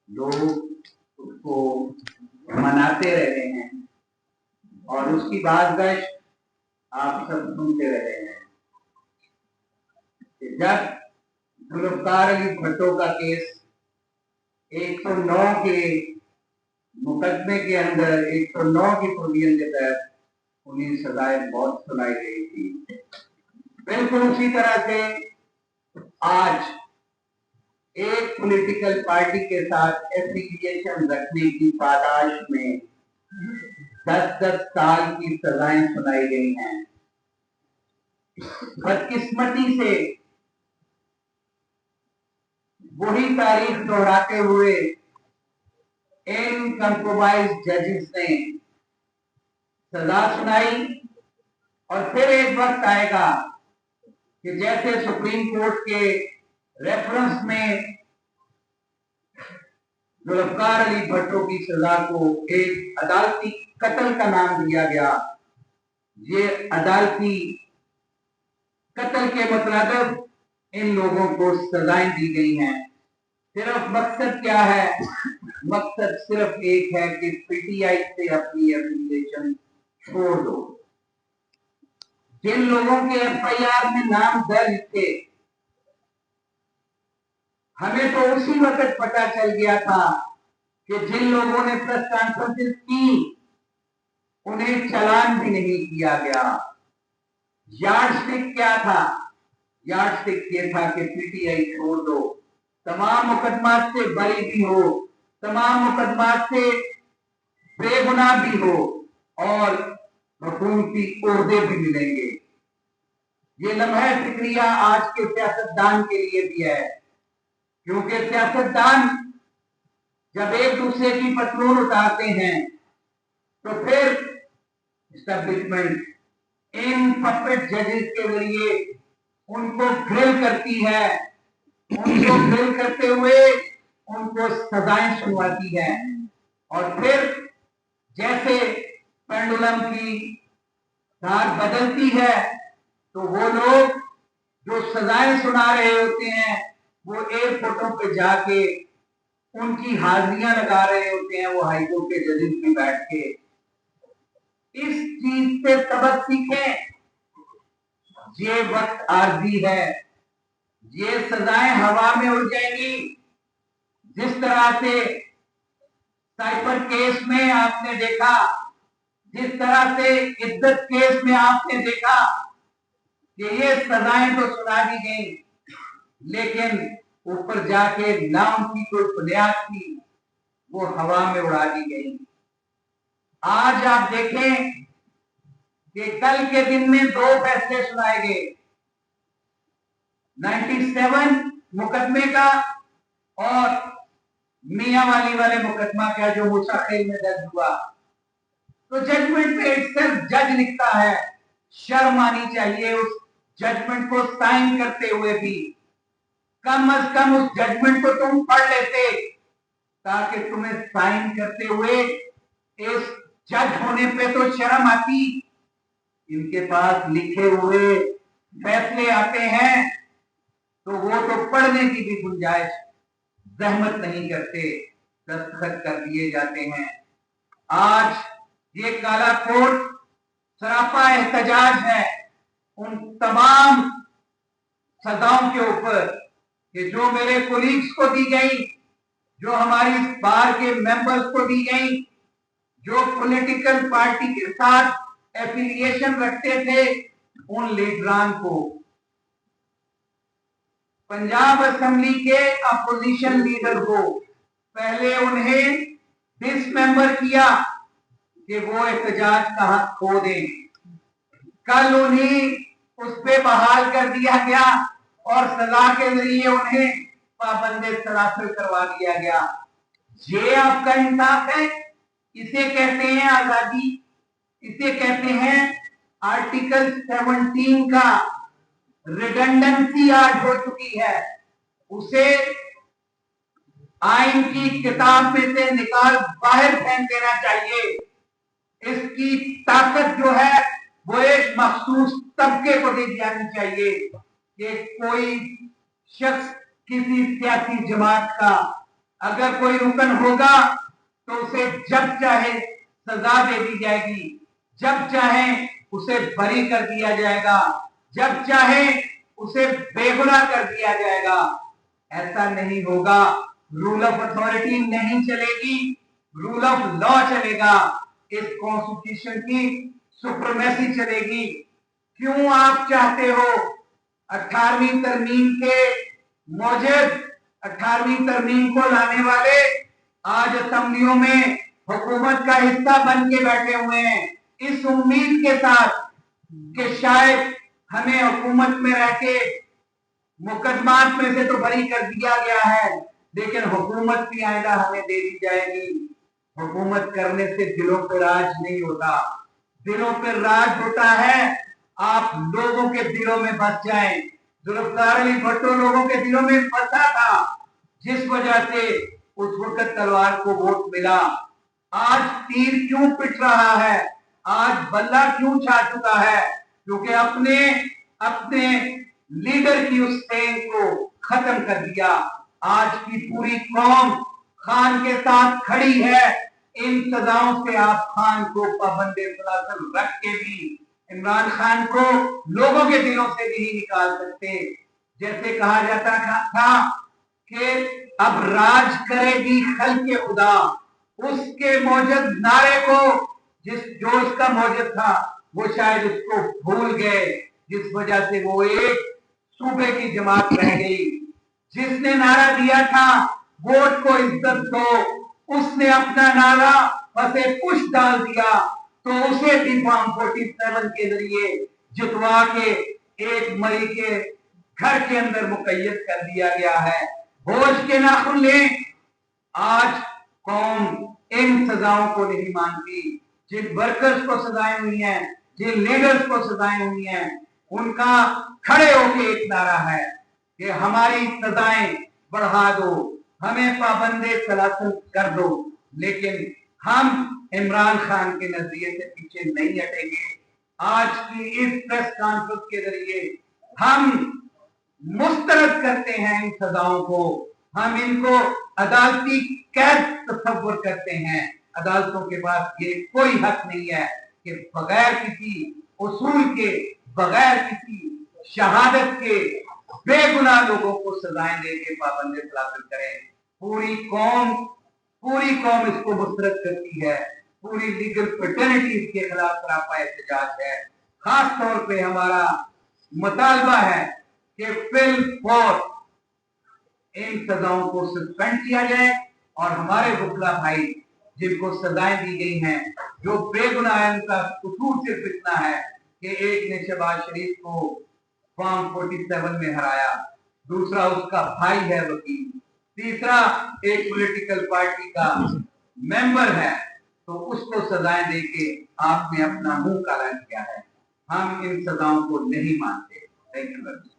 लोग उसको मनाते रहे हैं और उसकी बाज़गश आप सब सुनते रहे हैं कि जब जुल्फ़िकार अली भुट्टो का केस 109 के मुकदमे के अंदर 109 की प्रोविजन के तहत उन्हें सजाए मौत सुनाई गई थी, बिल्कुल उसी तरह से आज एक पॉलिटिकल पार्टी के साथ एफिलिएशन रखने की पादाश में 10-10 साल की सजाएं सुनाई गई हैं। बदकिस्मती से वही तारीख दोहराते हुए इन कंप्रोमाइज जजेस ने सजा सुनाई और फिर एक वक्त आएगा कि जैसे सुप्रीम कोर्ट के रेफरेंस में जुल्फ़िकार अली भुट्टो की सजा को एक अदालती कत्ल का नाम दिया गया। ये अदालती कत्ल के मतलब इन लोगों को सजाएं दी गई हैं। सिर्फ मकसद क्या है? मकसद सिर्फ एक है कि पीटीआई से अपनी एफिलिएशन छोड़ दो। जिन लोगों के एफआईआर में नाम दर्ज थे, हमें तो उसी वक्त पता चल गया था कि जिन लोगों ने प्रेस कॉन्फ्रेंसेस की उन्हें चालान भी नहीं किया गया। यार्डस्टिक क्या था? यार्डस्टिक ये था कि पीटीआई छोड़ दो, तमाम मुकदमात से बरी भी हो, तमाम मुकदमात से बेगुनाह भी हो और हुकूमती ओहदे भी मिलेंगे। ये लम्हा फिक्रिया आज के सियासतदान के लिए भी है, क्योंकि सियासतदान जब एक दूसरे की पतलून उतारते हैं तो फिर एस्टेब्लिशमेंट इन पपेट जजेस के जरिए उनको ग्रिल करती है, उनको ग्रिल करते हुए उनको सजाएं सुनवाती है और फिर जैसे पेंडुलम की धार बदलती है तो वो लोग जो सजाएं सुना रहे होते हैं वो एयरपोर्टों पे जाके उनकी हाजिरियां लगा रहे होते हैं, वो हाईकोर्ट के जजेस में बैठ के। इस चीज से सबक सीखें। ये वक्त आरजी है, ये सजाएं हवा में उड़ जाएंगी। जिस तरह से साइबर केस में आपने देखा, जिस तरह से इद्दत केस में आपने देखा कि ये सजाएं तो सुना दी गई, लेकिन ऊपर जाके ना उनकी कोई बुनियाद थी, वो हवा में उड़ा दी गई। आज आप देखें कि कल के दिन में 2 फैसले सुनाए गए, 97 मुकदमे का और मियां वाली वाले मुकदमा का जो मुसाखिल में दर्ज हुआ। तो जजमेंट पे सिर्फ जज लिखता है, शर्म आनी चाहिए उस जजमेंट को साइन करते हुए भी। कम अज कम उस जजमेंट को तुम पढ़ लेते ताकि तुम्हें साइन करते हुए इस जज होने पे तो शर्म आती। इनके पास लिखे हुए फैसले आते हैं तो वो तो पढ़ने की भी गुंजाइश जहमत नहीं करते, दस्तखत कर दिए जाते हैं। आज ये काला कोट सरापा एहतजाज है उन तमाम सजाओं के ऊपर कि जो मेरे कोलीग्स को दी गई, जो हमारी बार के मेंबर्स को दी गई, जो पॉलिटिकल पार्टी के साथ एफिलिएशन रखते थे, उन लीडरान को। पंजाब असेंबली के अपोजिशन लीडर को पहले उन्हें डिसमेंबर किया कि वो एहतजाज का हक खो दें। कल उन्हें उस पे बहाल कर दिया गया और सजा के जरिए उन्हें पाबंदे सराफिल करवा दिया गया। ये आपका इंसाफ है? इसे कहते हैं आजादी, इसे कहते हैं आर्टिकल 17 का रिडंडेंसी आज हो चुकी है, उसे आइन की किताब में से निकाल बाहर फेंक देना चाहिए। इसकी ताकत जो है वो एक मखसूस तबके को दे जानी चाहिए कि कोई शख्स किसी सियासी जमात का अगर कोई रुकन होगा तो उसे जब चाहे सजा दे दी जाएगी, जब चाहे उसे बरी कर दिया जाएगा, जब चाहे उसे बेगुनाह कर दिया जाएगा। ऐसा नहीं होगा। रूल ऑफ अथॉरिटी नहीं चलेगी, रूल ऑफ लॉ चलेगा। इस कॉन्स्टिट्यूशन की सुप्रीमेसी चलेगी। क्यों आप चाहते हो 18वीं तरमीम के मौजूद 18वीं तरमीम को लाने वाले आज असेंबलियों में हुकूमत का हिस्सा बन के बैठे हुए हैं, इस उम्मीद के साथ कि शायद हमें हुकूमत में रह के मुकदमात में से तो बरी कर दिया गया है, लेकिन हुकूमत भी आइंदा हमें दे दी जाएगी। हुकूमत करने से दिलों पर राज नहीं होता, दिलों पर राज होता है आप लोगों के दिलों में बस जाएं। जुल्फ़िकार अली भुट्टो लोगों के दिलों में बसा था, जिस वजह से उस वक्त तलवार को वोट मिला। आज तीर क्यों पिट रहा है, आज बल्ला क्यों छा चुका है? क्योंकि अपने लीडर की उस सेंग को खत्म कर दिया। आज की पूरी कौम खान के साथ खड़ी है। इन सजाओं से आप खान को पाबंदे सलासल रख के भी इमरान खान को लोगों के दिलों से नहीं निकाल सकते। जैसे कहा जाता था कि अब राज करेगी खल्क़े खुदा, उसके मौजूद नारे को जो उसका मौजूद था वो शायद उसको भूल गए, जिस वजह से वो एक सूबे की जमात रह गई। जिसने नारा दिया था वोट को इज्जत दो, उसने अपना नारा फसे पुश डाल दिया, तो उसे भी फॉर्म 47 के जरिए जितवा के एक मई के घर के अंदर मुकय्यद कर दिया गया है। होश के नाखुन लें। आज कौम इन सजाओं को नहीं मानती। जिन वर्कर्स को सजाएं हुई हैं, जिन लीडर्स को सजाएं हुई हैं, उनका खड़े होके एक नारा है कि हमारी सजाएं बढ़ा दो, हमें पाबंदे सलासल कर दो, लेकिन हम इमरान खान के नजरिए से पीछे नहीं हटेंगे। आज की इस प्रेस कॉन्फ्रेंस के जरिए हम मुस्तरद करते हैं इन सजाओं को। हम इनको अदालती कैद तस्वर करते हैं। अदालतों के पास ये कोई हक नहीं है कि बगैर किसी उसूल के, बगैर किसी शहादत के बेगुनाह लोगों को सजाएं दे के पाबंदी सलासल करें। पूरी कौम इसको मुस्तरद करती है। पूरी लीगल फ्रेटर्निटी इसके खिलाफ सरापा एहतजाज है। खास तौर पे हमारा मुतालबा है कि फिल फौर इन सजाओं को सस्पेंड किया जाए और हमारे वकला भाई जिनको सजाएं दी गई हैं, जो बेगुनाह है, उनका कसूर सिर्फ इतना है कि एक ने शहबाज शरीफ को फॉर्म 47 में हराया, दूसरा उसका भाई है वकील, तीसरा एक पॉलिटिकल पार्टी का मेंबर है, तो उसको सजाएं दे के आपने अपना मुंह काला किया है। हम इन सजाओं को नहीं मानते। Thank you.